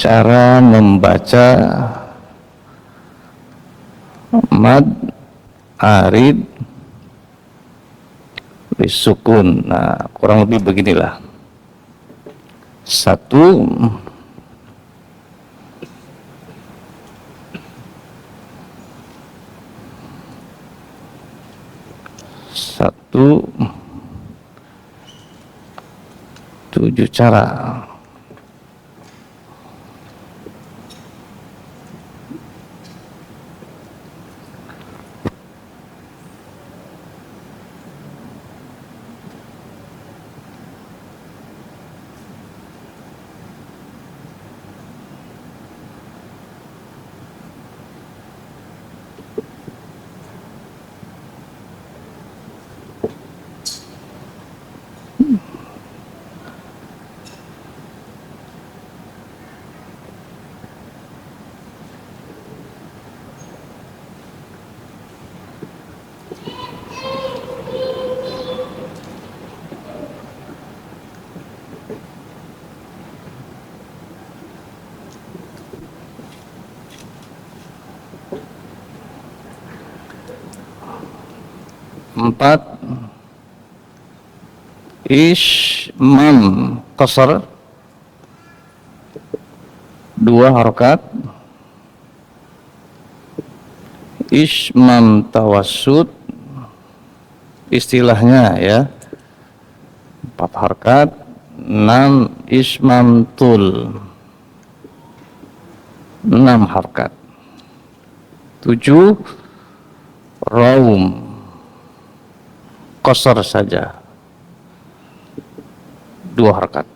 cara membaca mad arid bisukun. Nah, kurang lebih beginilah. Satu, tujuh cara. Empat, ismam qasar, 2 harokat. Ismam tawassut, istilahnya ya, 4 harokat. 6 ismam tul, 6 harokat. 7 raum qasar saja, 2 harokat.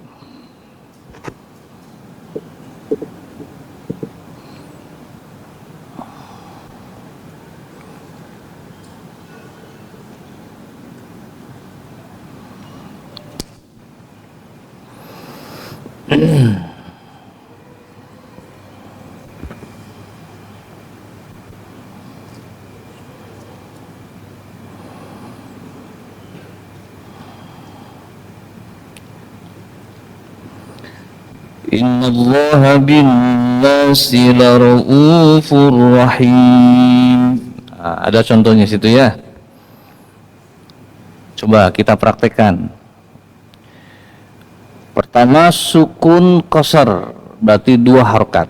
Innallaha bin-nasi lara'ufur rahim. Nah, ada contohnya situ ya. Coba kita praktekkan. Pertama, sukun qasar, berarti 2 harokat.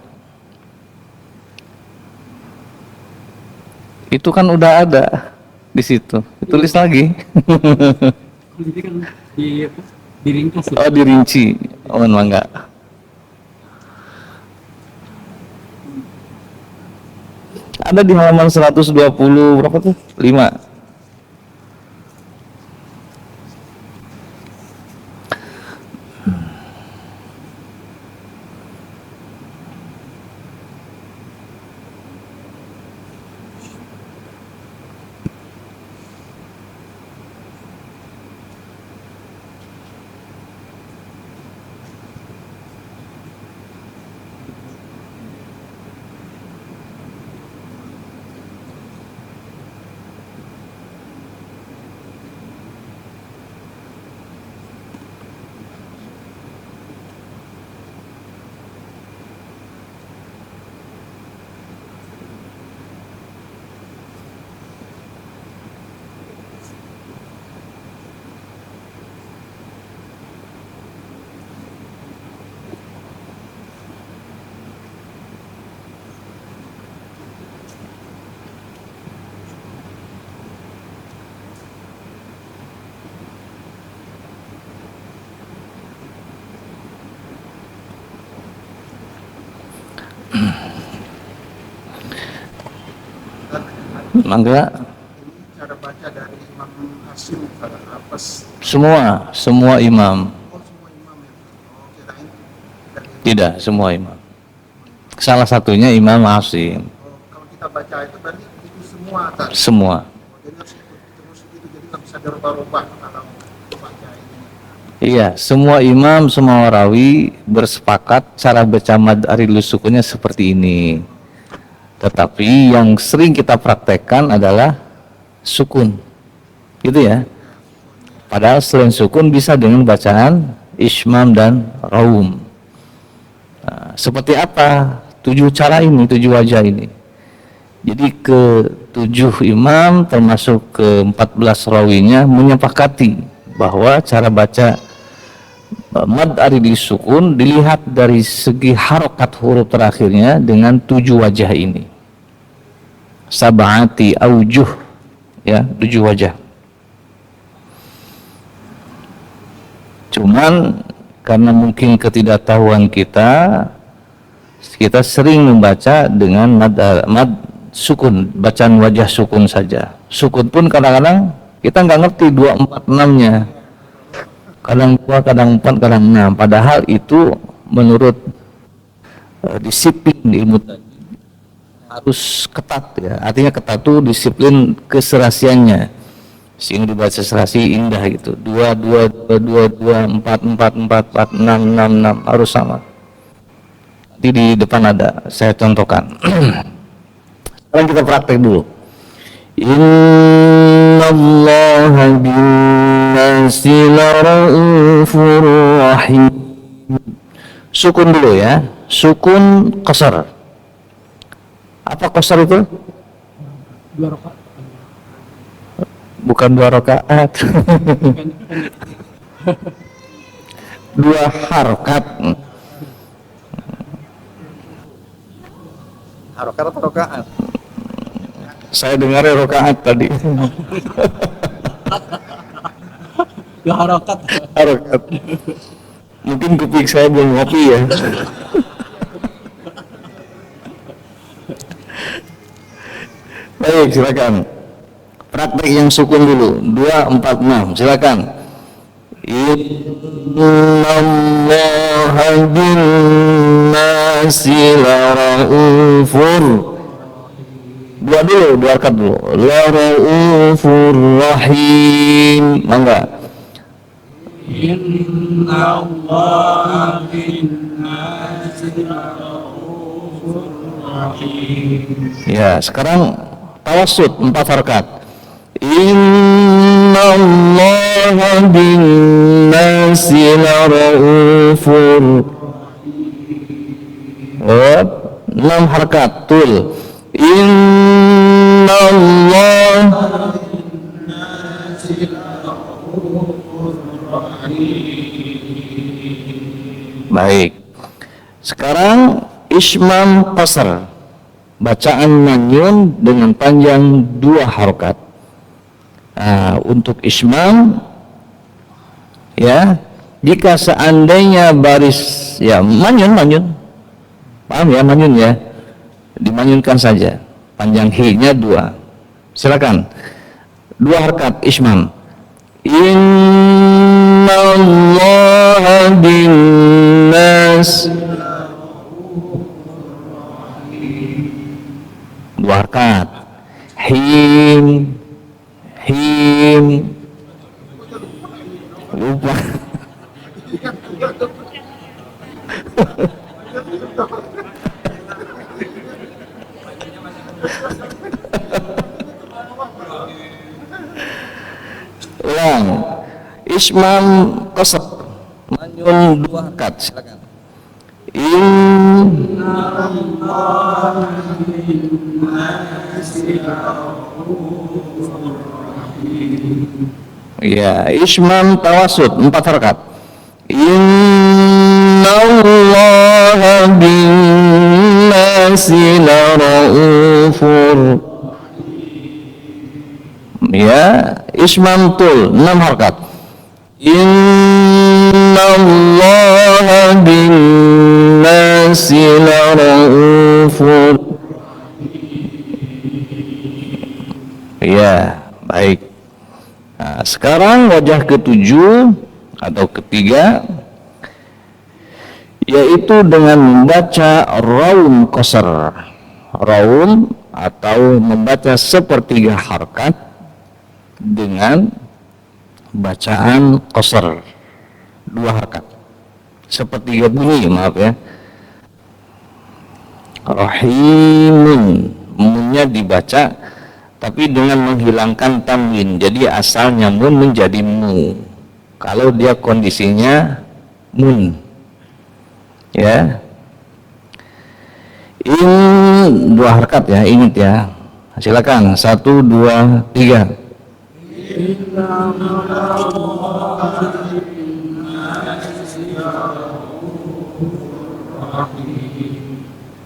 Itu kan udah ada di situ. Tulis lagi. Jadi kan diringkas. Oh, dirinci. Oh, enggak. Ada di halaman 120 berapa tuh? 5. Mangga. Cara baca dari Imam Hasyim pada Abbas. Semua imam. Oh, semua imam ya. Oh, kirain dari Tidak, semua imam. Salah satunya Imam Hasyim. kalau kita baca itu berarti itu semua tadi. Semua. Jadi harus ikut terus gitu, jadi nggak bisa dirubah-rubah kalau baca ini. Iya, semua imam, semua rawi bersepakat cara baca mad aridul sukunnya seperti ini. Tetapi yang sering kita praktekkan adalah sukun, gitu ya. Padahal selain sukun bisa dengan bacaan ismam dan raum. Nah, seperti apa 7 cara ini, 7 wajah ini? Jadi ke-7 imam termasuk ke-14 rawinya menyepakati bahwa cara baca mad aridil sukun dilihat dari segi harokat huruf terakhirnya dengan 7 wajah ini. Sab'ati aujuh, ya, 7 wajah. Cuman karena mungkin ketidaktahuan kita sering membaca dengan mad sukun, bacaan wajah sukun saja. Sukun pun kadang-kadang kita nggak ngerti 2, 4, 6-nya. Kadang 2, kadang 4, kadang 6. Padahal itu menurut disiplin di ilmu tajwid harus ketat, ya. Artinya ketat itu disiplin keserasiannya. Sehingga dibaca serasi indah gitu. 2, 2, 2, 2, 2, 4, 4, 4, 4, 6, 6, 6 harus sama. Nanti di depan ada, saya contohkan. Sekarang kita praktek dulu. Innallaha bin-nasi laraufur rahim. Sukun dulu ya. Sukun qasar. Apa qasar itu? 2 rakaat. Bukan 2 rakaat. 2 harokat. Harokat atau rokaat? Saya dengar rakaat tadi. 2 harakat. Harokat. Mungkin kuping saya belum ngopi ya. Baik, silakan. Praktek yang sukun dulu. 2, 4, 6. Silakan. Innallaha bin-nasi laraufur. 2 dulu, 2 rakaat dulu. Laraufur rahim. Mangga. Innallaha bin-nasi laraufur rahim. Ya, sekarang tawassut 4 rakaat. Innallaha bin-nasi laraufur. 6 harkat tul. Innallaha. Baik. Sekarang ismam qasar. Bacaan manyun dengan panjang 2 harokat. Nah, untuk ismam, ya, jika seandainya baris, ya, manyun, paham ya, manyun ya, dimanyunkan saja, panjang hi-nya 2. Silakan, 2 harokat ismam. Innallaha bin-nas. 2 harokat. Him. Lupa. Ulang. Ismam qasar. Manyun 2 harokat. Silakan. Ya, ismam tawassut 4 rakaat. Innallaha bin-nasi laraufur. Ya, ismam tul 6 rakaat. Innallaha bin-nasi laraufur. Ya, baik. Nah, sekarang wajah ke-7 atau ketiga, yaitu dengan membaca raun qasar. Raun atau membaca sepertiga harkat dengan bacaan qasar 2 harkat. Sepertiga bunyi, maaf ya. Rahimun, munnya dibaca tapi dengan menghilangkan tanwin, jadi asalnya mun menjadi mu kalau dia kondisinya mun, ya. In, 2 harakat ya, ingat ya. Silakan, 1, 2, 3.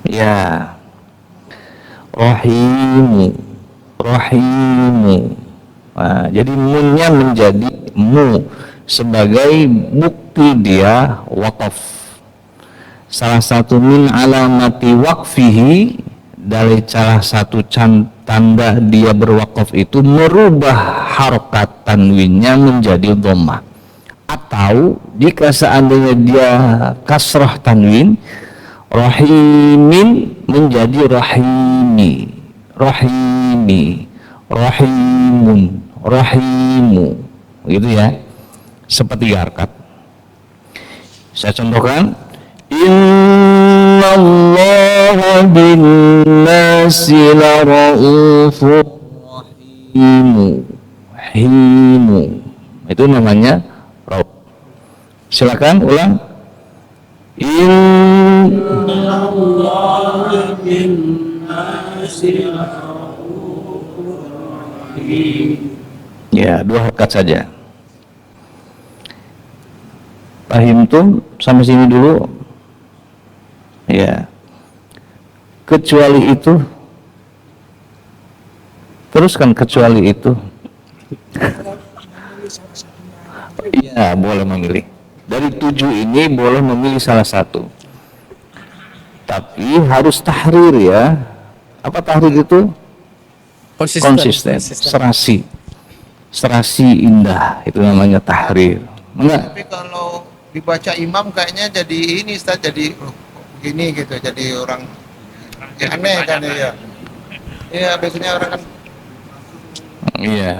Ya, Rahimu, Rahimu. Nah, jadi munnya menjadi mu sebagai bukti dia wakaf. Salah satu min alamati waqfihi, dari salah satu tanda dia berwakaf itu merubah harokat tanwinnya menjadi dhammah. Atau jika seandainya dia kasrah tanwin, rahimin menjadi rahimi, rahimi, rahimun, rahimu, gitu ya, seperti harkat. Saya contohkan, innallaha bin nasi laraufur rahimu, himu, itu namanya rauf. Silakan ulang. Innallaha bin nasi laraufur rahim. Ya, 2 harakat saja. Pahim tuh sampai sini dulu. Ya. Kecuali itu. Teruskan kecuali itu. Iya, boleh memilih. Dari 7 ini boleh memilih salah satu. Tapi harus tahrir ya. Apa tahrir itu? Konsisten. Serasi. Serasi indah, itu namanya tahrir. Enggak? Tapi kalau dibaca imam kayaknya jadi ini Ustaz, jadi begini gitu, jadi orang ya aneh kan ya. Iya, biasanya orang kan Iya.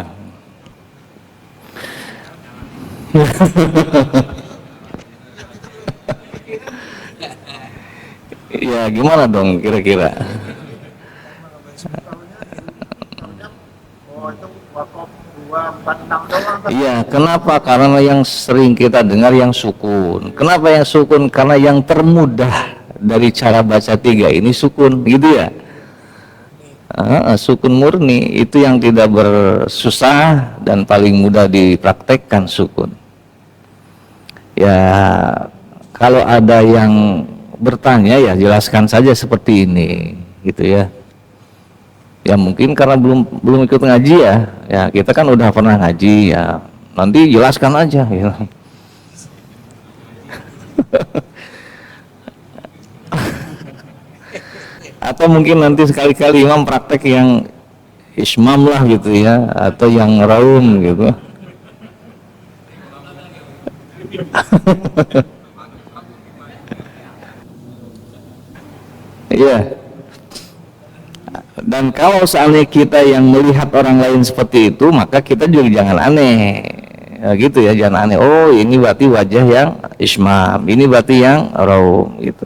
Ya gimana dong kira-kira? oh itu wakaf 246 doang kan. Iya, kenapa? Karena yang sering kita dengar yang sukun. Kenapa yang sukun? Karena yang termudah dari cara baca 3 ini sukun, gitu ya. Sukun murni itu yang tidak bersusah dan paling mudah dipraktekkan sukun. Ya, kalau ada yang bertanya ya jelaskan saja seperti ini, gitu ya. Ya mungkin karena belum ikut ngaji ya. Ya kita kan udah pernah ngaji ya. Nanti jelaskan aja ya. Atau mungkin nanti sekali-kali imam praktek yang ismam lah gitu ya, atau yang raum gitu. Iya. Dan kalau seandainya kita yang melihat orang lain seperti itu, maka kita juga jangan aneh, ya, gitu ya, jangan aneh. Oh ini berarti wajah yang ismam, ini berarti yang raum, gitu.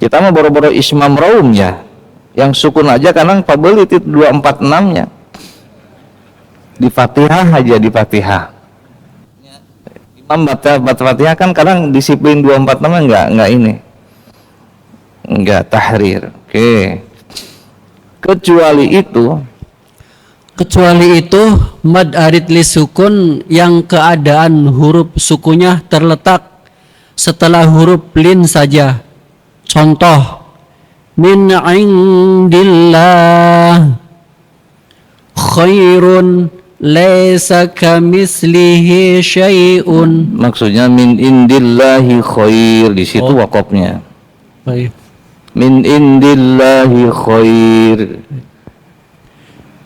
Kita mah boro-boro ismam raum ya, yang sukun aja kadang pabeli itu 246-nya. Di Fatihah aja, di Fatihah. Imam baca Fatihah kan kadang disiplin 246-nya enggak ini. Enggak tahrir. Oke. Kecuali itu Mad arid li sukun yang keadaan huruf sukunya terletak setelah huruf lin saja. Contoh, min indillah khairun laisa kamislihi syai'un. maksudnya min indillahi khair, di situ wakofnya. Baik. Min indillahi khair.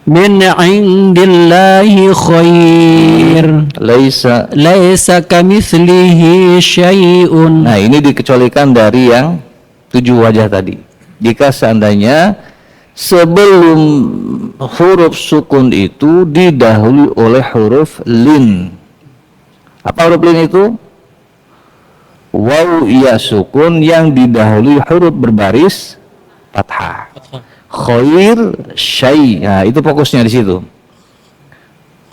Min indillahi khair laisa kamitslihi syai'un. Nah, ini dikecualikan dari yang 7 wajah tadi. Jika seandainya sebelum huruf sukun itu didahului oleh huruf lin. Apa huruf lin itu? Waw ya sukun yang didahului huruf berbaris fathah. Khair syai. Nah, itu fokusnya di situ.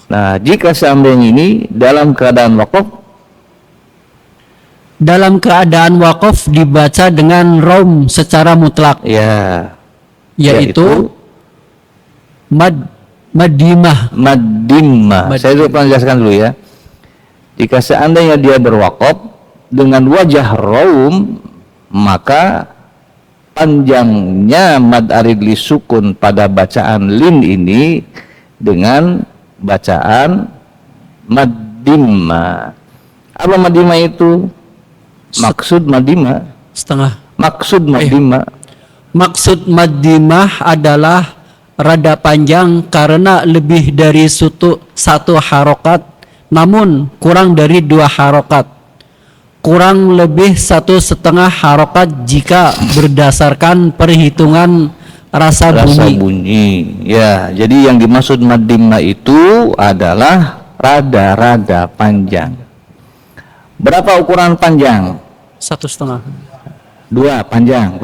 Nah, jika seandainya ini dalam keadaan wakaf dalam keadaan wakaf dibaca dengan raum secara mutlak, Ya, yaitu maddimah. maddimah. Saya dulu pernah jelaskan dulu ya. Jika seandainya dia berwakaf dengan wajah raum, maka panjangnya mad arid li sukun pada bacaan lin ini dengan bacaan maddimah. Apa maddimah itu? Maksud maddimah. Setengah. Maksud maddimah. Maksud maddimah adalah rada panjang karena lebih dari satu harokat, namun kurang dari 2 harokat, kurang lebih 1,5 harokat jika berdasarkan perhitungan rasa bunyi. bunyi. Ya, jadi yang dimaksud maddimah itu adalah rada-rada panjang. Berapa ukuran panjang? 1,5. 2 panjang.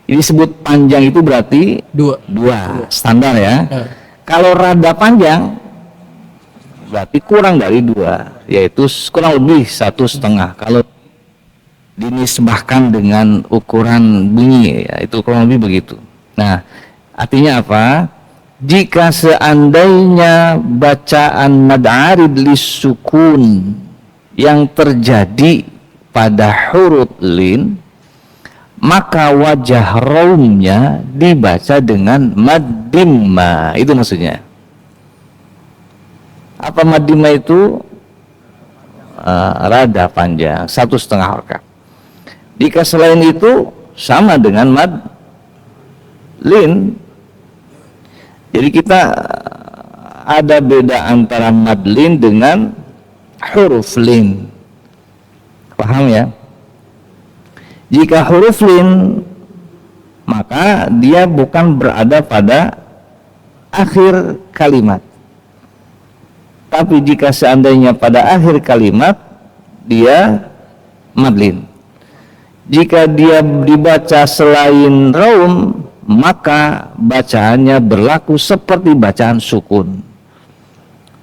Ini sebut panjang itu berarti 2 standar ya. Kalau rada panjang berarti kurang dari 2, yaitu kurang lebih 1,5. Kalau dinisbahkan dengan ukuran bunyi, ya, itu kurang lebih begitu. Nah, artinya apa? Jika seandainya bacaan mad arid lis sukun yang terjadi pada huruf lin, maka wajah raumnya dibaca dengan maddimah. Itu maksudnya. Apa maddimah itu? Rada panjang, 1,5 harokat. Jika selain itu sama dengan mad lin. Jadi kita ada beda antara mad lin dengan huruf lin. Paham ya? Jika huruf lin, maka dia bukan berada pada akhir kalimat. Tapi jika seandainya pada akhir kalimat, dia mad lin. Jika dia dibaca selain raum, maka bacaannya berlaku seperti bacaan sukun.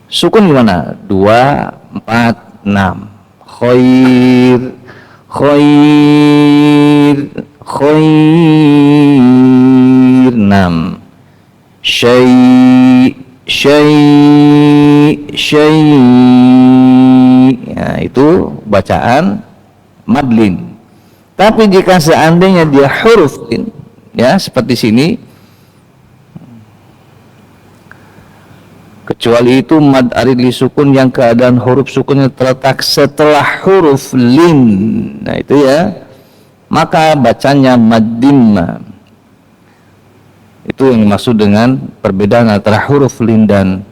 Sukun gimana? 2, 4, 6. Khair, khair, khair, 6. Syai, syai, syai. Ya, itu bacaan mad lin. Tapi jika seandainya dia huruf lin, ya seperti sini, kecuali itu mad arid li sukun yang keadaan huruf sukunnya terletak setelah huruf lin, nah itu ya, maka bacanya maddimah. Itu yang dimaksud dengan perbedaan antara huruf lin dan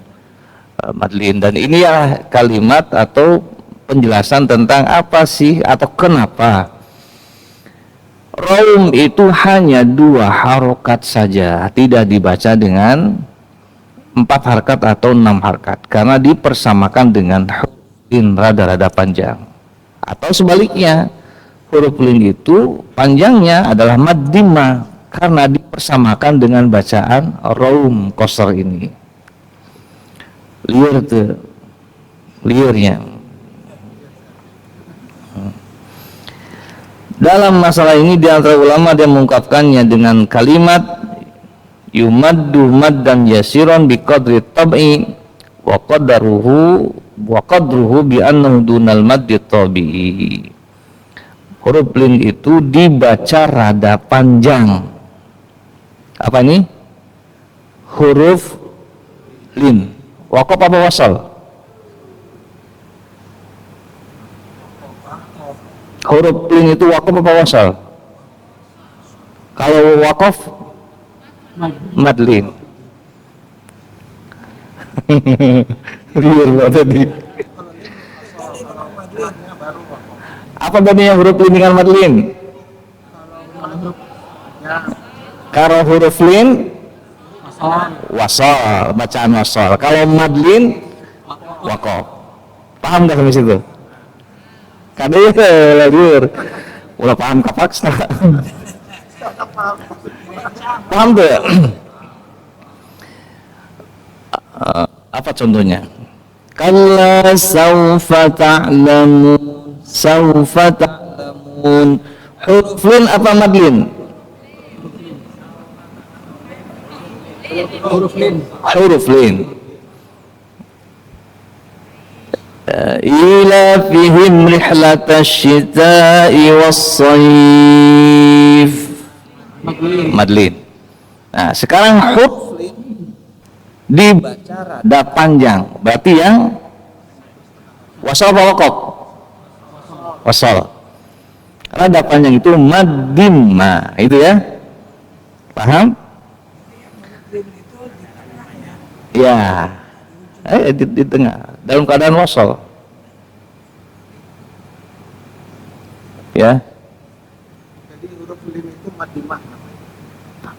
mad lin. Dan ini ya kalimat atau penjelasan tentang apa sih atau kenapa raum itu hanya 2 harokat saja, tidak dibaca dengan 4 harkat atau 6 harkat, karena dipersamakan dengan huruf lin rada-rada panjang. Atau sebaliknya, huruf lin itu panjangnya adalah maddimah karena dipersamakan dengan bacaan raum qasar ini. Liur tuh, liurnya. Dalam masalah ini di antara ulama dia mengungkapkannya dengan kalimat yumaddu maddan yasiran biqadri tab'i wa qadruhu bi annahu dunal maddi tabi'i. Huruf lin itu dibaca rada panjang. Apa ini? Huruf lin. Waqaf apa wasal? Huruf lin itu waqaf apa wasal? Kalau waqaf mad lin. Liur tadi. Apa bedanya huruf lin dengan mad lin? Kalau huruf lin wasal, bacaan wasal. Kalau mad lin waqaf. Paham enggak sampai situ? Kada ya liur. Udah paham kapaksa. Paham tuh ya? Apa contohnya? Kalla sawfa ta'lamu saufa ta'lamun. Huruf lin apa madlin? Huruf lin. Ila fihim rihlatash shita'i was-sayf. Madlin. Nah, sekarang huruf lin dibaca rada panjang. Berarti yang wasal apa waqaf? Wasal. Rada panjang itu madimma, itu ya. Paham? Ya. Di tengah, dalam keadaan wasal. Ya. Jadi huruf lin itu madimah.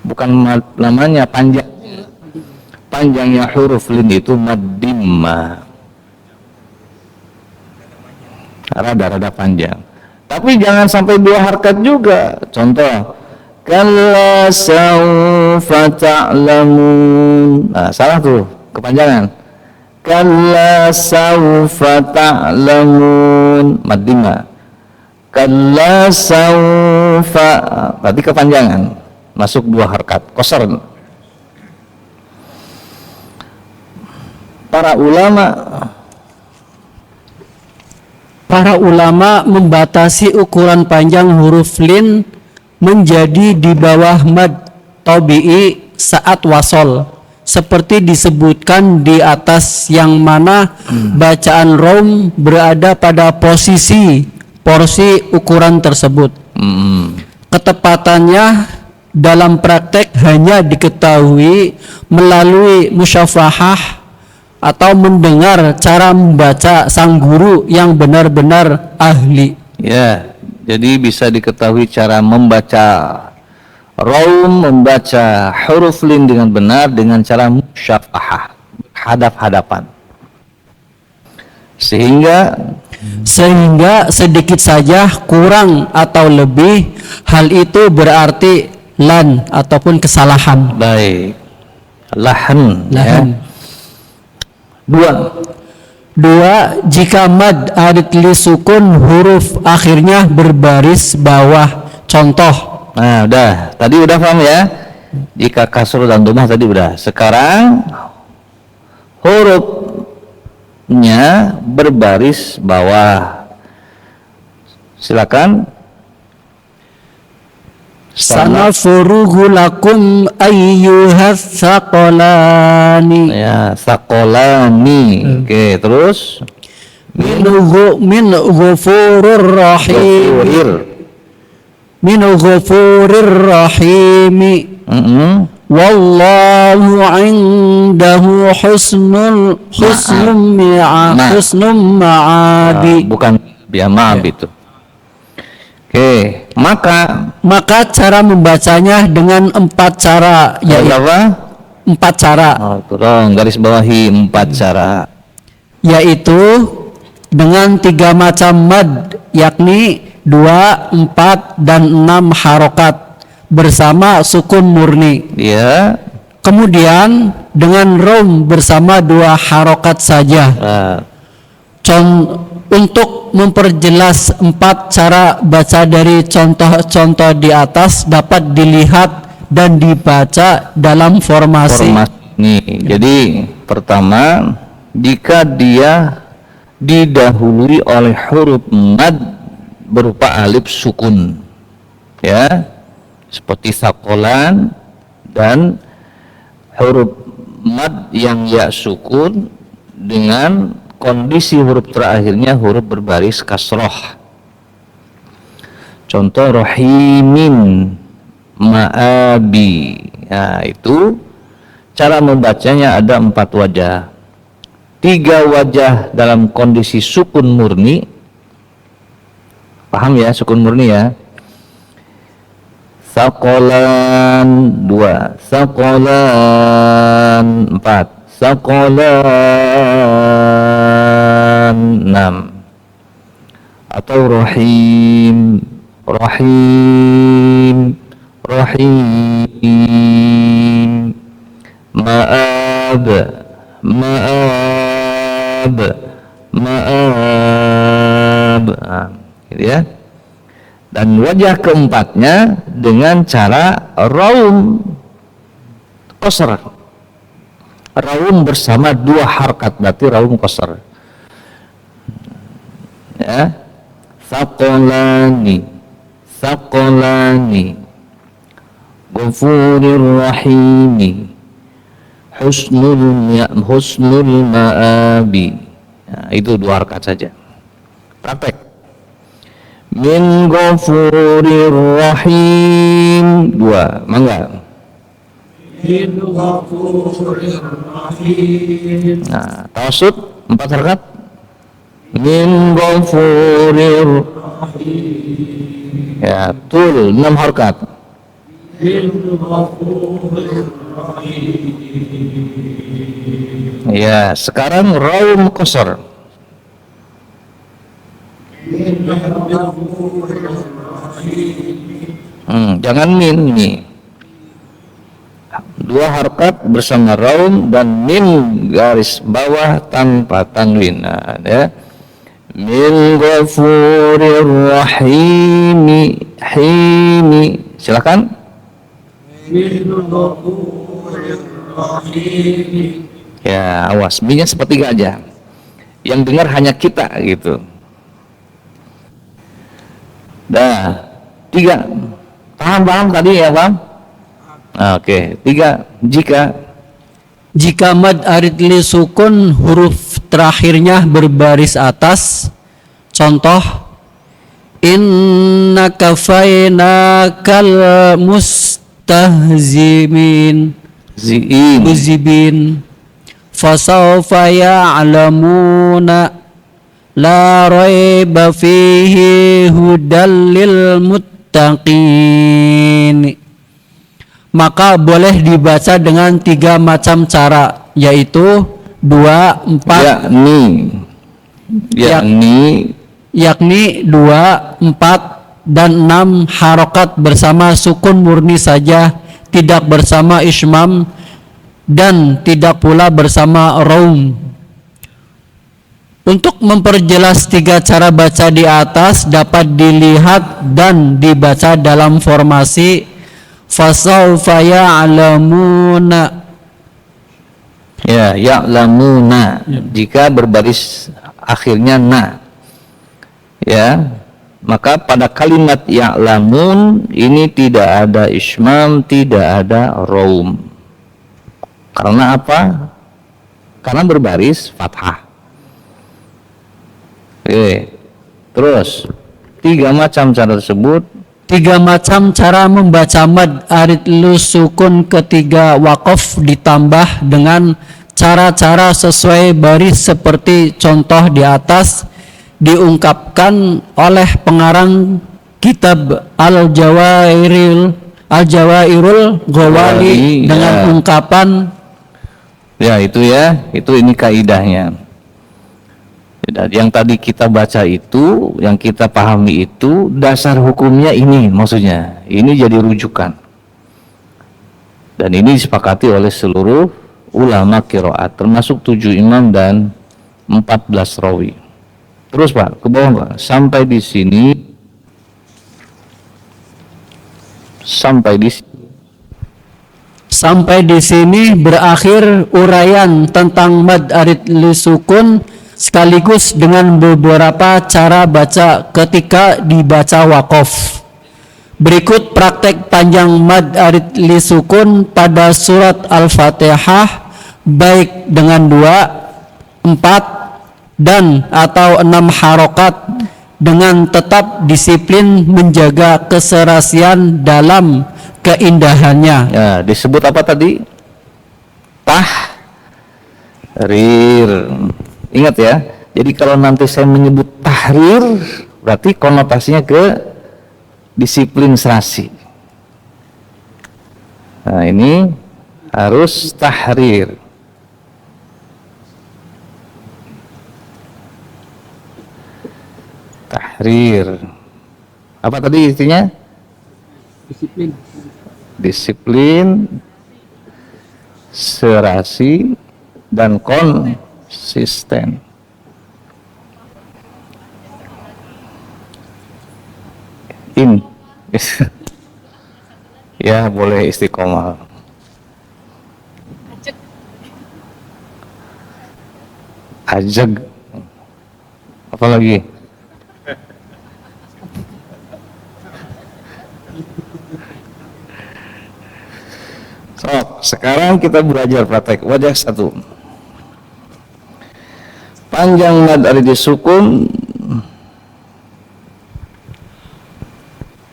Bukan namanya panjang. Panjangnya huruf lin itu madimma. Rada panjang. Tapi jangan sampai 2 harkat juga. Contoh, kalla sawfa ta'lamun. Nah, salah tuh, kepanjangan. Kalla sawfa ta'lamun, madimma. Kalla sawfa, berarti kepanjangan. Masuk 2 harkat, qasar. Para ulama membatasi ukuran panjang huruf lin menjadi di bawah mad tabi'i saat wasol, seperti disebutkan di atas, yang mana bacaan rom berada pada porsi ukuran tersebut. Ketepatannya dalam praktek hanya diketahui melalui musyafahah atau mendengar cara membaca sang guru yang benar-benar ahli. Ya, jadi bisa diketahui cara membaca raum, membaca huruf lin dengan benar dengan cara musyafahah, hadap-hadapan. Sehingga sedikit saja kurang atau lebih, hal itu berarti lan ataupun kesalahan. Baik. Lahan. Ya. Dua, jika mad adli sukun huruf akhirnya berbaris bawah. Contoh. Nah, udah. Tadi udah paham ya? Jika kasrul dan dhammah tadi udah. Sekarang hurufnya berbaris bawah. Silakan. Sanafurughu lakum ayyuhas saqalani. Ya, saqalani. Oke, terus min ghafurur rahim. Min ghafurir rahimi. Wallahu indahu husnul ma'abi. Bukan ya, maaf itu. Oke, maka cara membacanya dengan 4 cara, yaitu apa? 4 cara. Oh, tolong garis bawahi 4 cara. Yaitu dengan 3 macam mad, yakni 2, 4, dan 6 harokat bersama sukun murni. Ya. Kemudian dengan rom bersama 2 harokat saja. Untuk memperjelas 4 cara baca dari contoh-contoh di atas dapat dilihat dan dibaca dalam formasi ini. Jadi pertama, jika dia didahului oleh huruf mad berupa alif sukun, ya, seperti sakolan, dan huruf mad yang ya sukun dengan kondisi huruf terakhirnya huruf berbaris kasroh. Contoh rohimin, ma'abi. Nah, itu cara membacanya ada 4 wajah. 3 wajah dalam kondisi sukun murni. Paham ya, sukun murni ya. Sakolan 2, sakolan 4, sakolan 6, atau rahim, rahim, rahim, ma'ab, ma'ab, ma'ab. gitu ya. Dan wajah keempatnya dengan cara raum qasr. Raum bersama dua harkat, berarti raum qasr. Ya. Thaqalani, thaqalani, Ghafurir rahimi, husnul ma'abi. Nah, itu dua harkat saja. Praktek. Min ghafurir rahim, dua, mangga. Min ghafurir rahim. Nah, tawasud 4 harkat. Min ghafurir rahim. Ya, tul 6 harkat. Min ghafurir rahim. Ya, sekarang raum qasr. Jangan min nih. Dua harkat bersama raum dan min garis bawah tanpa tanwin. Nah, ya. Min ghafurir rahimi, himi. Silakan. Min ghafurir rahimi. Ya, awas, minnya sepertiga aja. Yang dengar hanya kita gitu. Dah, 3. Paham tadi ya, Bang? Oke, 3. Jika mad arid li sukun huruf terakhirnya berbaris atas, contoh inna kafainakal mustahzimin, muzibin, fasawfa ya'lamuna, la raiba fihi hudal lil muttaqin. Maka boleh dibaca dengan 3 macam cara, yaitu 2, 4, yakni 2, 4 dan 6 harokat bersama sukun murni saja, tidak bersama ismam dan tidak pula bersama raum. Untuk memperjelas 3 cara baca di atas dapat dilihat dan dibaca dalam formasi fasawfa ya'lamuna. Ya, ya'lamuna. Jika berbaris akhirnya na. Ya, maka pada kalimat ya'lamun ini tidak ada ismam, tidak ada raum. Karena apa? Karena berbaris fathah. Oke, terus 3 macam cara tersebut. 3 macam cara membaca mad arid lu sukun ketiga waqaf ditambah dengan cara-cara sesuai baris seperti contoh di atas diungkapkan oleh pengarang kitab Al-Jawairul Ghawali dengan ungkapan itu ini kaidahnya. Yang tadi kita baca itu, yang kita pahami itu, dasar hukumnya ini, maksudnya ini jadi rujukan, dan ini disepakati oleh seluruh ulama qiraat termasuk 7 imam dan 14 rawi. Terus Pak, ke bawah Pak, sampai di sini berakhir uraian tentang mad arid li sukun sekaligus dengan beberapa cara baca ketika dibaca waqaf. Berikut praktek panjang mad arid li sukun pada surat Al-Fatihah baik dengan 2, 4 dan atau 6 harokat dengan tetap disiplin menjaga keserasian dalam keindahannya. Ya, disebut apa tadi? Tahrir. Ingat ya, jadi kalau nanti saya menyebut tahrir, berarti konotasinya ke disiplin serasi. Nah, ini harus tahrir. Tahrir. Apa tadi intinya? Disiplin, serasi, dan konsisten. In. Ya, boleh istiqomah. Ajeg. Apa lagi? So, sekarang kita belajar praktek wajah satu. Panjang mad ari disukun,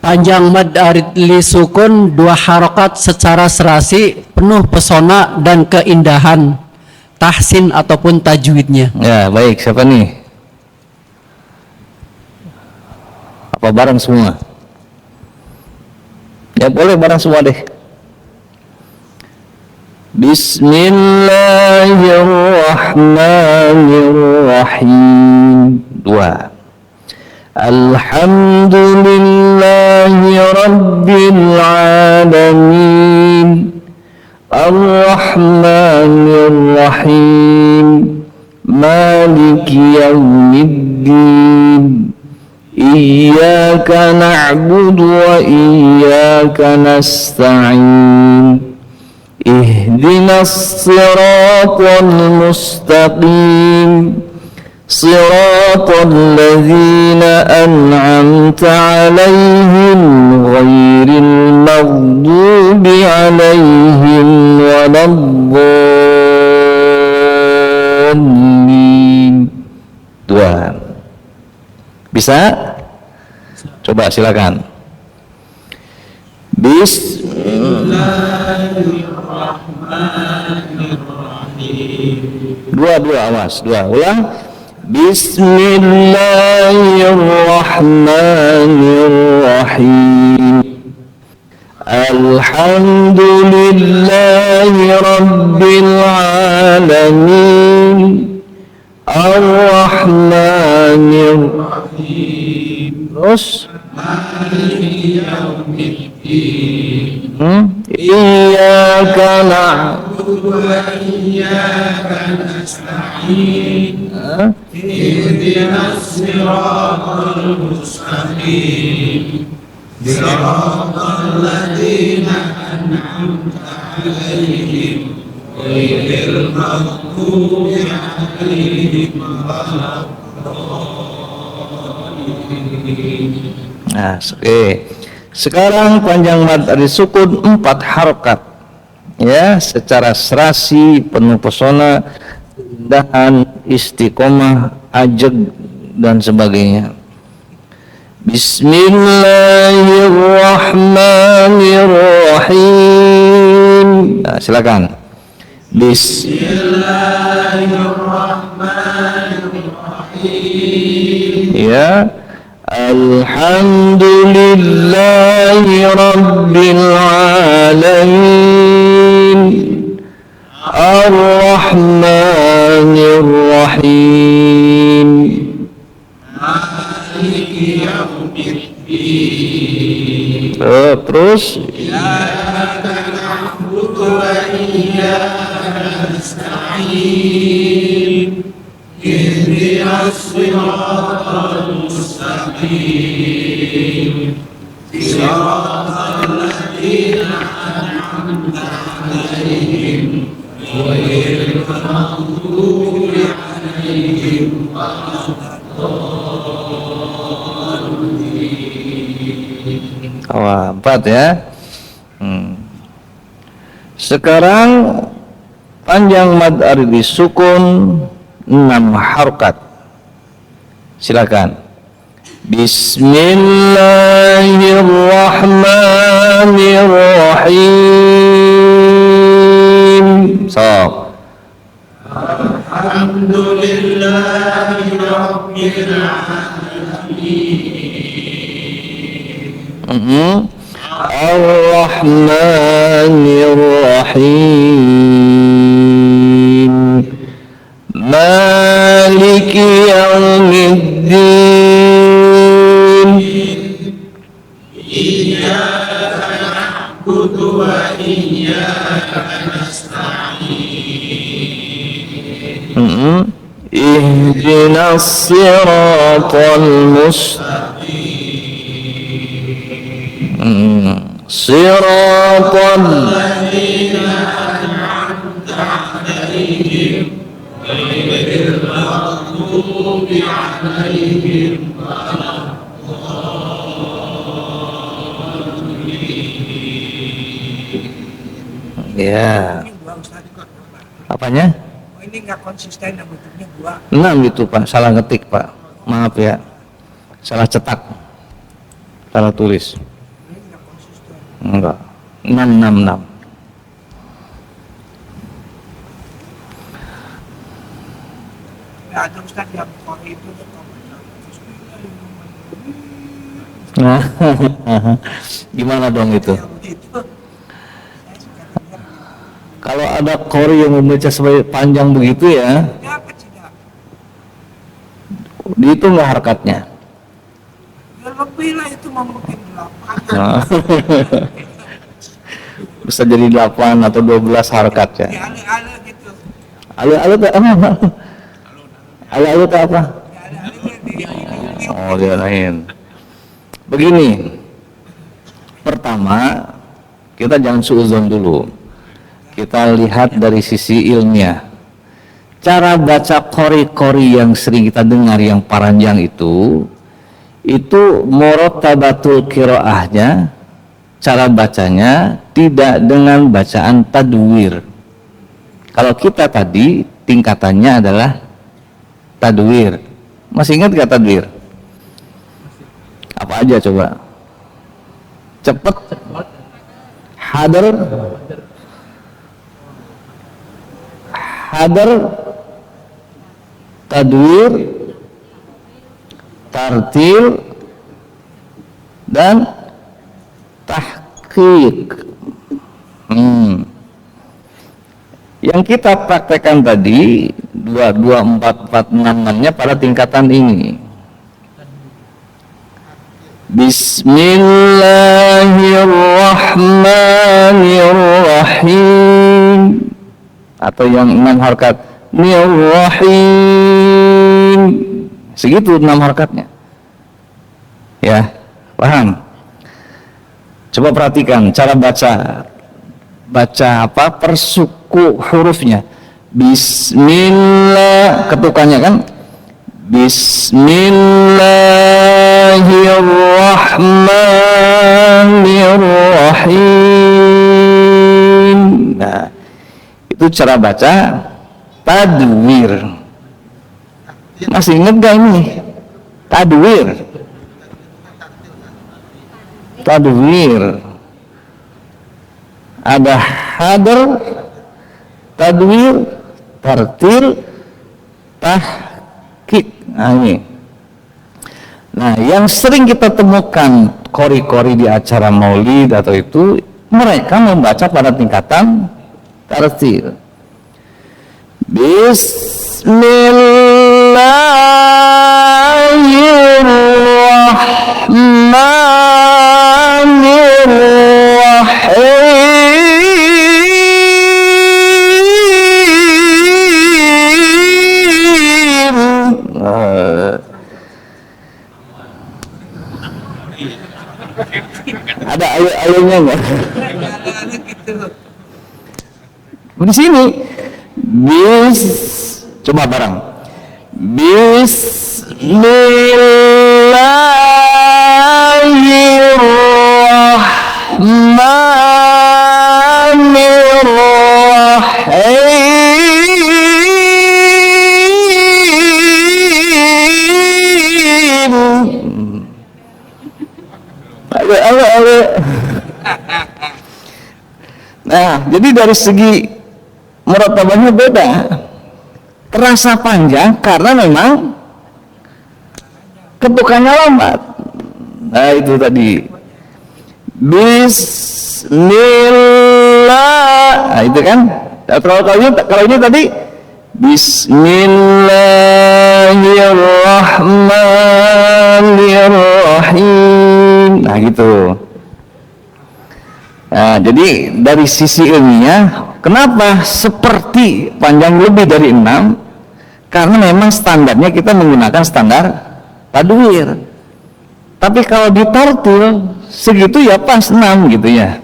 Panjang mad arid li sukun 2 harokat secara serasi, penuh pesona dan keindahan, tahsin ataupun tajwidnya. ya baik, siapa nih? Apa bareng semua? Ya boleh bareng semua deh. Bismillahirrahmanirrahim. 2. Alhamdulillahi Rabbil Alamin, Ar-Rahmanir Rahim, Maliki Yawmiddin, Iyyaka na'budu wa iyyaka nasta'in, Ihdinas siratal mustaqim, Siratal ladzina an'amta 'alaihim ghairil maghdubi 'alaihim waladdallin. 2. Bisa? Coba silakan. Bismillahirrahmanirrahim. Dua awas, ulang. Bismillahirrahmanirrahim. Alhamdulillahi Rabbil Alamin, Ar-Rahmanir Rahim. Terus Iyyaka na'budu wa iyyaka nasta'in, Ihdinas siratal mustaqim, Siratal ladzina an'amta 'alaihim ghairil maghdubi 'alaihim waladdallin. Nah, oke. Sekarang panjang mad ari sukun 4 harokat, ya, secara serasi, penuh pesona, keindahan, istiqomah, ajeg dan sebagainya. Bismillahirrahmanirrahim. Nah, silakan. Bismillahirrahmanirrahim. Ya. Alhamdulillahi Rabbil Alamin, Ar-Rahmanir Rahim, Maliki Yawmiddin. Terus Iyyaka na'budu wa iyyaka nasta'in, Ihdinas siratal mustaqim, Siratal ladzina an'amta 'alaihim ghairil maghdubi 'alaihim waladdallin. 4 ya. Sekarang panjang mad ari disukun 6 harokat. Silakan. Bismillahirrahmanirrahim. So. Alhamdulillahi Rabbil Alamin. Ar-Rahmanir Rahim. Maliki Yawmiddin. Iyyaka na'budu wa iyyaka nasta'in. Ihdinas siratal mustaqim, Siratal ya. Apanya? Ini nggak konsisten yang bentuknya dua. 6 itu Pak, salah ngetik Pak. Maaf ya. Salah cetak. Salah tulis. Ini nggak konsisten. Enggak. 666. Ya, ada Ustaz yang Qori itu tuh Nah, gimana dong itu? yang begitu. Saya suka dengar. Kalau ada qori yang membaca sebagai panjang begitu ya, Ya apa tidak? dihitung nggak harkatnya? Ya lebih lah itu mungkin 8. Nah, bisa jadi 8 atau 12 harkat ya. Ya ale-ale gitu. Alu-alu itu apa? Alu-alu itu apa? Ya ale-ale di Oh, dia lain. Begini, pertama kita jangan suuzon dulu. Kita lihat dari sisi ilmiah. Cara baca qori-qori yang sering kita dengar yang panjang itu murattabatul qiraahnya, cara bacanya tidak dengan bacaan tadwir. Kalau kita tadi tingkatannya adalah tadwir. Masih ingat gak tadwir? Apa aja coba? Cepet, hadar, tadwir, tartil, dan tahqiq. Yang kita praktekkan tadi 2, 2, 4, 4, 6-nya pada tingkatan ini. Bismillahirrahmanirrahim, atau yang 6 harkat Nirrahim, segitu 6 harkatnya ya, paham? Coba perhatikan cara baca apa persuku hurufnya. Bismillah, ketukannya kan Bismillahirrahmanirrahim. Nah, itu cara baca tadwir. Masih ingat gak ini? Tadwir. Ada hadar, tadwir, tartil, tahqiq. Nah ini. Nah, yang sering kita temukan qori-qori di acara maulid atau itu, mereka membaca pada tingkatan tartil. Bismillahirrahmanirrahim. Ada ayat-ayatnya enggak? Ale-ale gitu. Di sini coba bareng. Bismillahirrahmanirrahim. Nah, jadi dari segi murattabahnya beda, terasa panjang karena memang ketukannya lambat. Nah, itu tadi Bismillah. Nah, itu kan. Kalau ini tadi Bismillahirrahmanirrahim. Nah, gitu. Nah, jadi dari sisi ilmiah, kenapa seperti panjang lebih dari 6? Karena memang standarnya kita menggunakan standar tadwir. Tapi kalau di tartil segitu ya pas 6 gitu ya.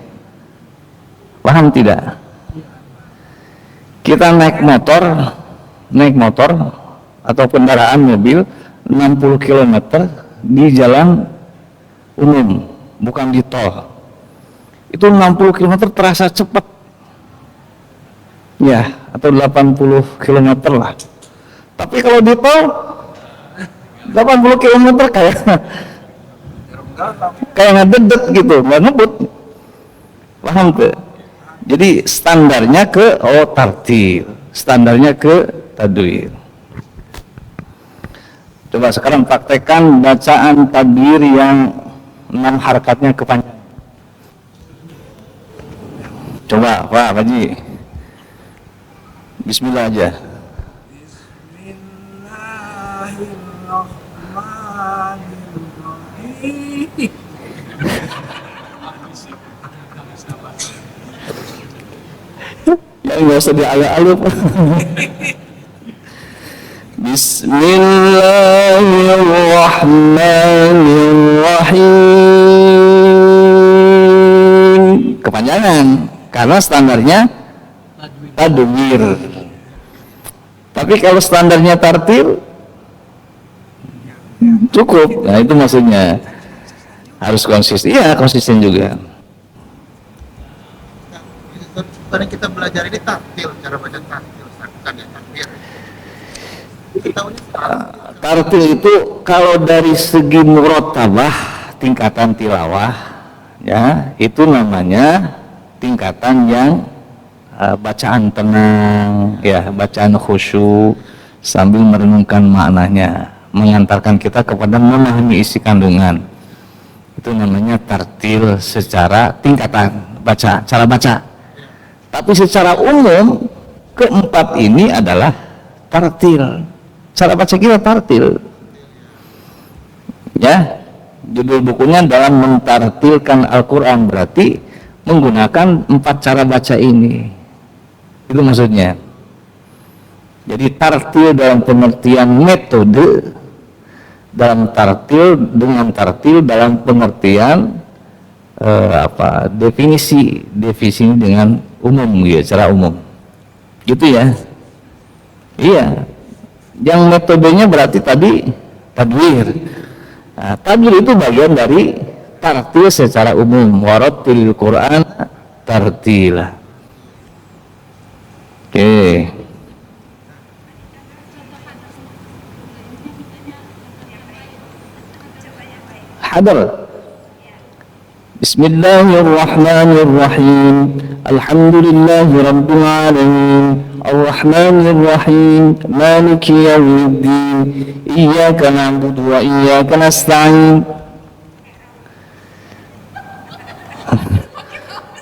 Paham tidak? Kita naik motor atau kendaraan mobil 60 km di jalan umum, bukan di tol. Itu 60 km terasa cepat. Ya, atau 80 km lah. Tapi kalau di tol 80 km kayak ngededet gitu, nggak ngebut. Paham tuh? Jadi standarnya ke tartil, standarnya ke tadwir. Coba sekarang praktekkan bacaan tadwir yang 6 harakatnya kepanjangan. Coba, Pak Haji. Bismillah aja. Bismillahirrahmanirrahim. Ya nggak usah dialih-alih. Bismillahirrahmanirrahim. Kepanjangan karena standarnya tadwir. Tapi kalau standarnya tartil cukup. Nah itu maksudnya harus konsisten. Iya konsisten juga. Sekarang kita belajar ini tartil, cara baca tartil, bukan ya takbir. Kita tahunya Tartil itu kalau dari segi murotabah tingkatan tilawah ya itu namanya tingkatan yang bacaan tenang ya, bacaan khusyuk sambil merenungkan maknanya, mengantarkan kita kepada memahami isi kandungan. Itu namanya tartil secara tingkatan baca, cara baca. Tapi secara umum keempat ini adalah tartil. Cara baca kita tartil. Ya, judul bukunya dalam mentartilkan Al-Quran, berarti menggunakan 4 cara baca ini. Itu maksudnya. Jadi tartil dalam pengertian metode, dalam tartil dengan tartil dalam pengertian definisi dengan umum ya, secara umum. Gitu ya. Iya. Yang metodenya berarti tadi tadwir. Nah, tadwir itu bagian dari tartil secara umum. Warattilil Quran tartila. Oke. Hadar. Bismillahirrahmanirrahim. Alhamdulillahi rabbil alamin. Ar-Rahmanir-Rahim. Maliki yaumiddin. Iyyaka na'budu wa iyyaka nasta'in.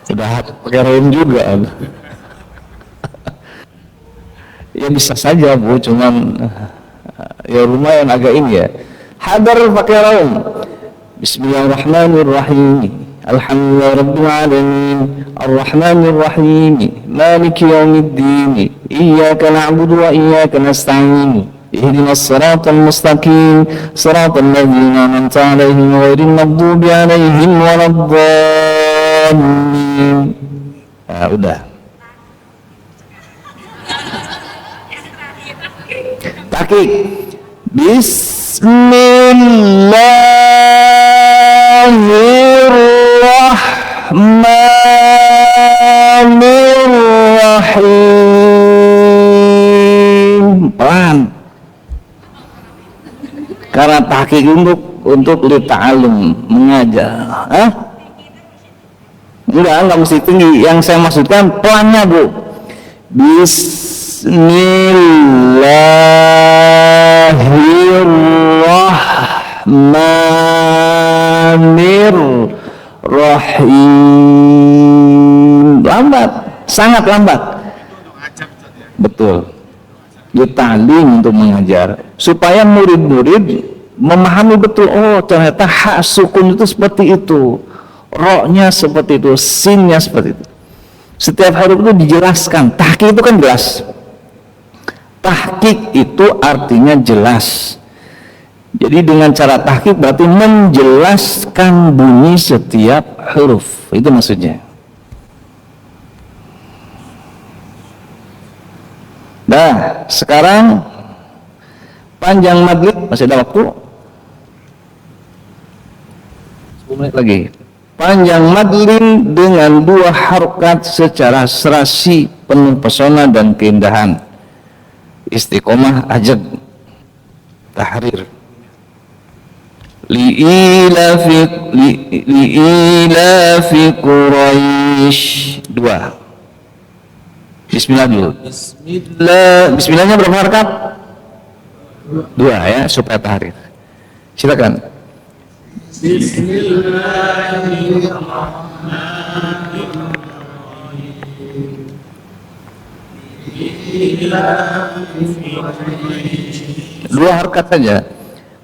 Sudah pakai rem juga. Ya bisa saja Bu, cuman ya lumayan agak ini ya. Hadar pakai rem. Bismillahirrahmanirrahim. Alhamdulillahi rabbil alamin. Ar-Rahmanir-Rahim. Maliki yaumiddin. Iyyaka na'budu wa iyyaka nasta'in. Ihdinas siratal mustaqim. Siratal ladzina an'amta 'alaihim ghairil maghdubi 'alaihim waladdallin. Nah, udah. Tahqiq. Bismillahirrahmanirrahim. Pelan. Karena tahqiq untuk lita'alum, mengajar. Enggak mesti tinggi. Yang saya maksudkan pelannya Bu. Bismillahirrahmanirrahim. Lambat, sangat lambat. Betul. Ta'lim untuk mengajar supaya murid-murid memahami betul, oh ternyata hak sukun itu seperti itu, ro-nya seperti itu, sin-nya seperti itu. Setiap huruf itu dijelaskan. Tahqiq itu kan jelas. Tahqiq itu artinya jelas. Jadi dengan cara tahqiq berarti menjelaskan bunyi setiap huruf. Itu maksudnya. Nah, sekarang panjang madlid masih ada waktu 10 menit lagi. Panjang madlin dengan 2 harokat secara serasi penuh pesona dan keindahan. Istiqomah ajad tahrir. Li'ilafi Quraisy 2. Bismillah dulu. Bismillahnya berapa harokat? 2 ya, supaya tahrir. Silakan. Dua harkat saja.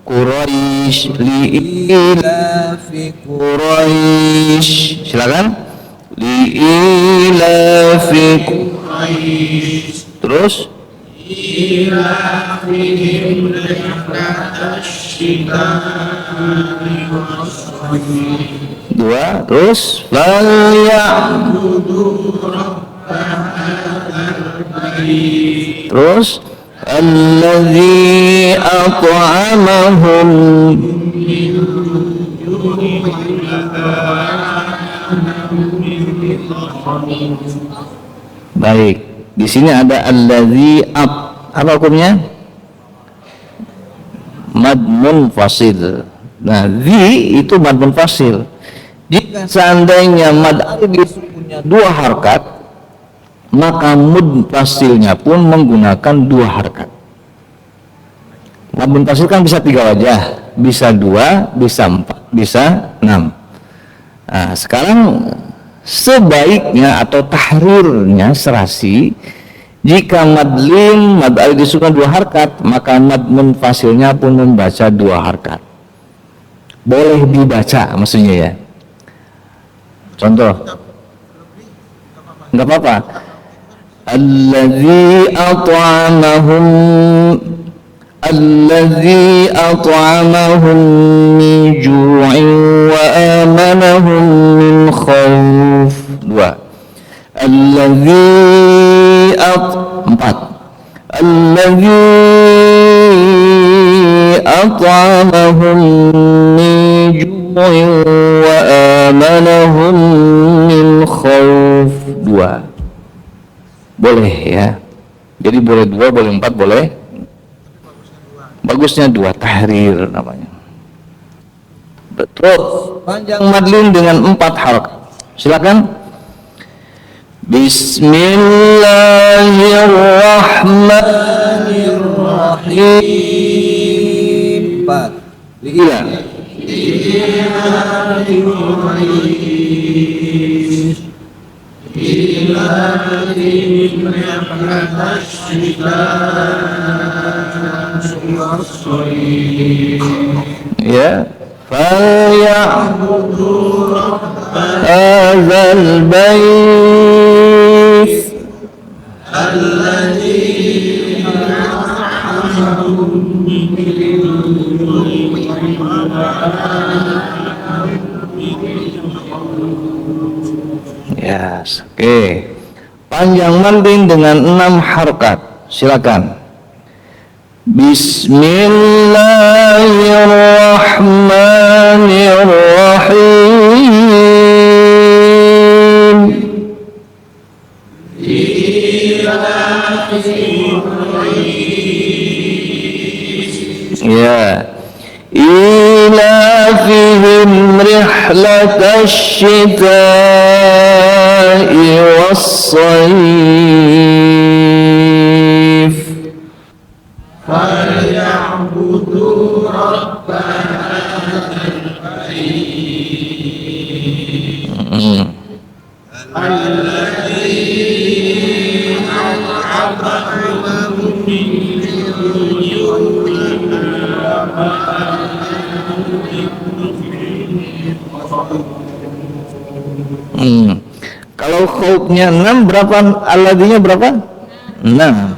Quraisy li'ilafi Quraisy. Silakan. Li'ilafi Quraisy. Terus dua, terus terus alladzi at'amahum baik. Di sini ada alladzi apa hukumnya? Mad munfasil. Nah, zi itu mad munfasil. Jika seandainya mad punya 2 harkat, maka munfasilnya pun menggunakan 2 harkat. Mad munfasil kan bisa 3 wajah, bisa 2, bisa 4, bisa 6. Nah, sekarang sebaiknya atau tahrirnya serasi. Jika madlin, mad alif disukun 2 harkat, maka mad munfasilnya pun membaca 2 harkat. Boleh dibaca maksudnya ya. Contoh. Enggak apa-apa. Alladzi at'amahum min ju'in wa amanahum min khauf. 2. Alladzi 4. Alladzi at'amahum min ju'in wa amanahum min khauf. 2. Boleh ya. Jadi boleh 2, boleh 4, boleh. Bagusnya 2, tahrir namanya. Terus panjang madlin dengan 4 harokat. Silakan. Bismillahirrahmanirrahim. 4. Li'ilah. Ya. Falyabudu hadzal bait alladzi yes, oke. Panjang madlin dengan 6 harokat. Silakan. Bismillahirrahmanirrahim. Ya. Ilafihim rihlatash syita'i was-sayf. Falyabudu rabbah hadzal bait alladzi at'amahum min Kalau khaufnya 6 berapa? Aladinya berapa? 6.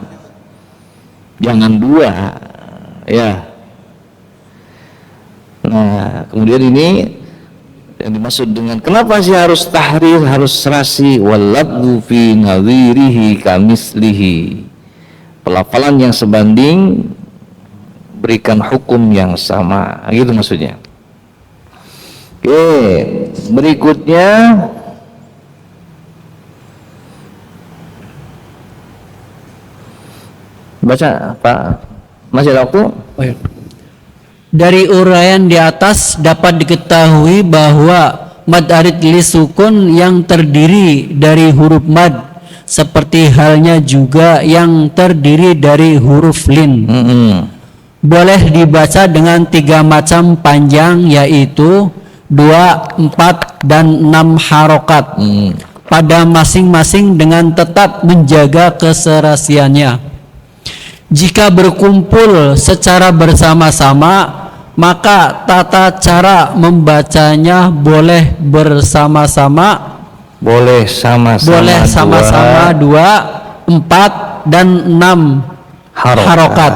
Jangan 2 ya. Nah, kemudian ini yang dimaksud dengan kenapa sih harus tahrir, harus serasi, walabdu fi nadhirihi kamislihi, pelafalan yang sebanding berikan hukum yang sama, gitu maksudnya. Oke, berikutnya baca Pak, masih ada waktu? Oh, iya. Dari uraian di atas dapat diketahui bahwa mad arid li sukun yang terdiri dari huruf mad seperti halnya juga yang terdiri dari huruf lin. Boleh dibaca dengan 3 macam panjang, yaitu 2, 4, dan 6 harokat pada masing-masing dengan tetap menjaga keserasiannya. Jika berkumpul secara bersama-sama, maka tata cara membacanya boleh bersama-sama, Boleh sama-sama 2, 4, dan 6 harokat.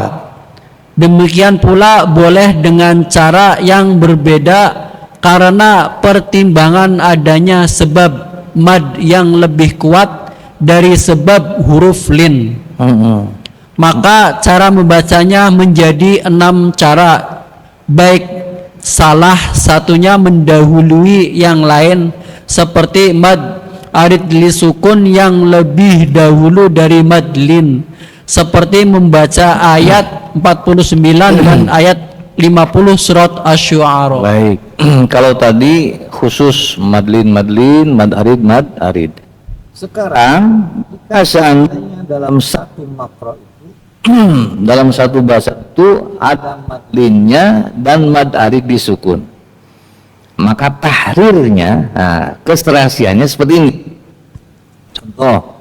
Demikian pula boleh dengan cara yang berbeda karena pertimbangan adanya sebab mad yang lebih kuat dari sebab huruf lin. Maka cara membacanya menjadi 6 cara, baik salah satunya mendahului yang lain, seperti mad arid li sukun yang lebih dahulu dari mad lin, seperti membaca ayat 49 dan ayat 50 surat Asy-Syu'ara. Baik. Kalau tadi khusus madlin, mad arid. Sekarang jika seandainya dalam satu makro itu dalam satu bahasa itu ada madlinnya dan mad arid disukun, maka tahrirnya, keserasiannya seperti ini. Contoh,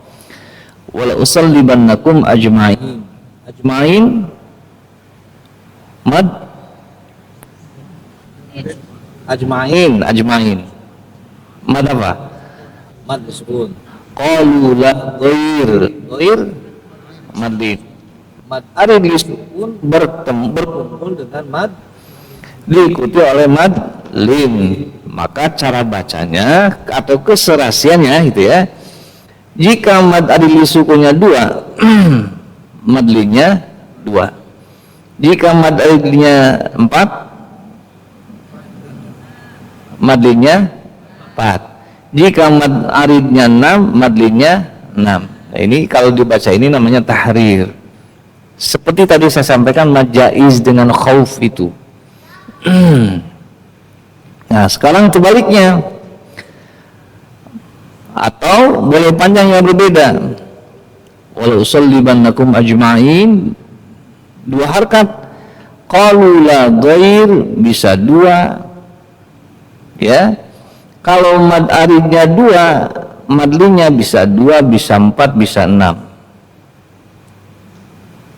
wala usallibannakum ajma'in. Ajma'in mad ajma'in mad apa? Mad disukun. Qalu la ghair madlin. Mad arid disukun berkumpul dengan mad diikuti oleh mad lin, maka cara bacanya atau keserasiannya gitu ya. Jika mad arid disukunnya 2, mad linnya 2. Jika mad aridnya 4, mad linnya 4. Jika mad aridnya 6, mad linnya 6. Nah, ini kalau dibaca ini namanya tahrir. Seperti tadi saya sampaikan mad jaiz dengan khauf itu. Nah, sekarang sebaliknya, atau boleh panjang yang berbeda. Wala usallibannakum ajma'in 2 harkat. Qalu la ghair bisa 2, ya. Kalau mad aridnya 2, mad linnya bisa 2, bisa 4, bisa 6.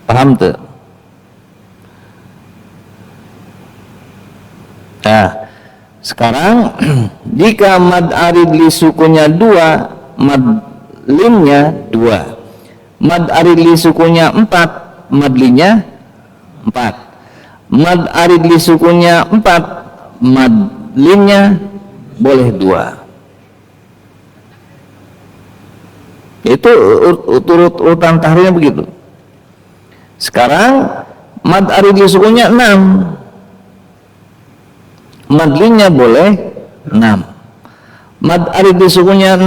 Paham tuh? Nah, sekarang jika mad arid li sukunya 2, mad linnya 2. Mad arid li sukunya 4, mad linnya 4. Mad arid li sukunya 4, mad linnya boleh 2. Itu urutan tahrirnya begitu. Sekarang mad arid li sukunya 6, mad linnya boleh 6. Mad arid sukunya 6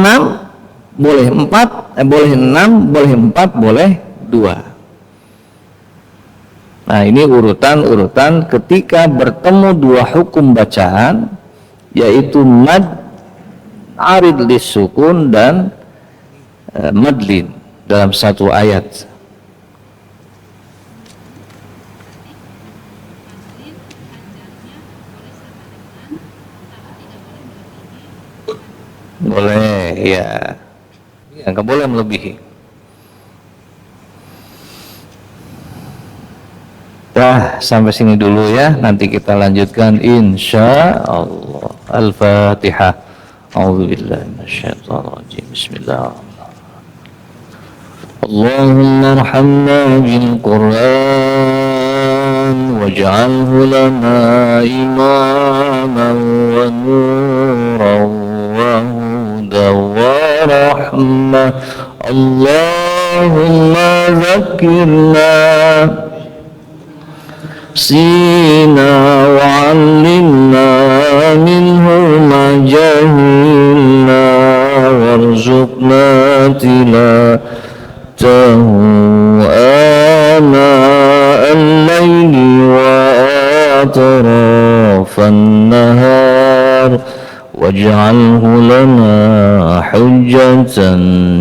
boleh 4, boleh 6, boleh 4, boleh 2. Nah, ini urutan ketika bertemu 2 hukum bacaan, yaitu mad arid sukun dan mad lin dalam satu ayat. Boleh, ya. Nggak boleh melebihi. Sampai sini dulu ya. Nanti kita lanjutkan insya Allah. Al-Fatihah. A'udzubillahi minasyaitonir rajim. Bismillahirrahmanirrahim. Allahumma arhamna bil Qur'an واجعله لنا إماما ونورا وهدى ورحمة. اللهم ذكرنا سينا وعلمنا منه ما جهلنا وارزقنا تلاوته آناء الليل وأطراف النهار واجعله لنا حجة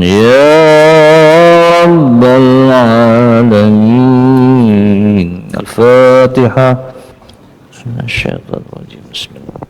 يا رب العالمين. الفاتحة. الشيطان الرجيم. بسم الله.